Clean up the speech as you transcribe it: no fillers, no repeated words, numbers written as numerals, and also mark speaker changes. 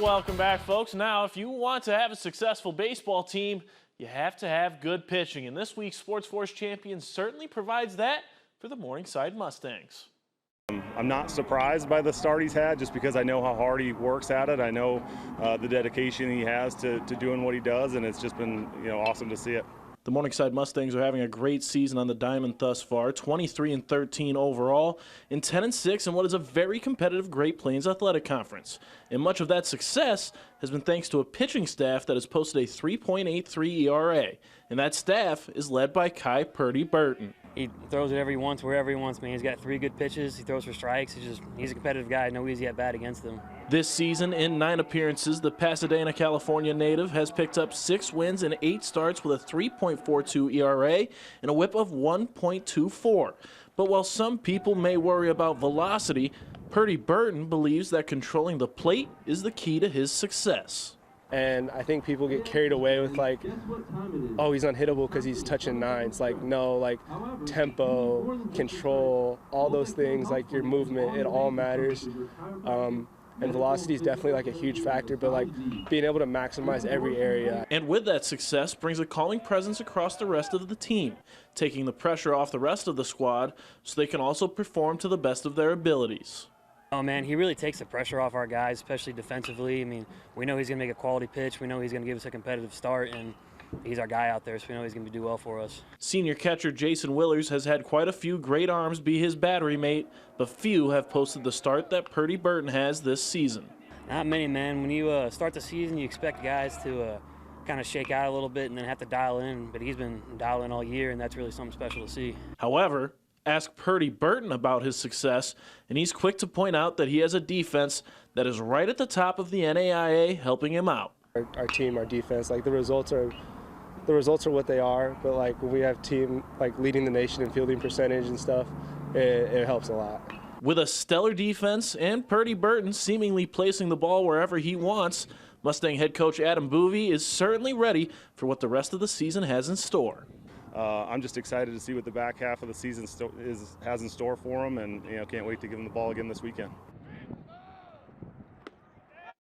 Speaker 1: Welcome back, folks. Now, if you want to have a successful baseball team, you have to have good pitching. And this week's SportsFource champion certainly provides that for the Morningside Mustangs.
Speaker 2: I'm not surprised by the start he's had just because I know how hard he works at it. I know the dedication he has to doing what he does, and it's just been awesome to see it.
Speaker 1: The Morningside Mustangs are having a great season on the diamond thus far, 23-13 overall, and 10-6 in what is a very competitive Great Plains Athletic Conference. And much of that success has been thanks to a pitching staff that has posted a 3.83 ERA, and that staff is led by Purdy-Burton.
Speaker 3: He throws it wherever he wants, man. He's got 3 good pitches. He throws for strikes. He's a competitive guy. No easy at bat against him.
Speaker 1: This season, in 9 appearances, the Pasadena, California native has picked up 6 wins and 8 starts with a 3.42 ERA and a whip of 1.24. But while some people may worry about velocity, Purdy-Burton believes that controlling the plate is the key to his success.
Speaker 4: And I think people get carried away with like, oh, he's unhittable because he's touching 9s. Like, no, like tempo, control, all those things, like your movement, it all matters. And velocity is definitely like a huge factor, but like being able to maximize every area.
Speaker 1: And with that success brings a calming presence across the rest of the team, taking the pressure off the rest of the squad so they can also perform to the best of their abilities.
Speaker 3: Oh man, he really takes the pressure off our guys, especially defensively. I mean, we know he's going to make a quality pitch. We know he's going to give us a competitive start, and he's our guy out there, so we know he's going to do well for us.
Speaker 1: Senior catcher Jason Willers has had quite a few great arms be his battery mate, but few have posted the start that Purdy-Burton has this season.
Speaker 3: Not many, man. When you start the season, you expect guys to kind of shake out a little bit and then have to dial in, but he's been dialing all year, and that's really something special to see.
Speaker 1: However, ask Purdy-Burton about his success, and he's quick to point out that he has a defense that is right at the top of the NAIA, helping him out.
Speaker 4: Our team, our defense, like the results are what they are, but like when we have team like leading the nation in fielding percentage and stuff, it helps a lot.
Speaker 1: With a stellar defense and Purdy-Burton seemingly placing the ball wherever he wants, Mustang head coach Adam Boovey is certainly ready for what the rest of the season has in store.
Speaker 2: I'm just excited to see what the back half of the season has in store for him, and can't wait to give him the ball again this weekend.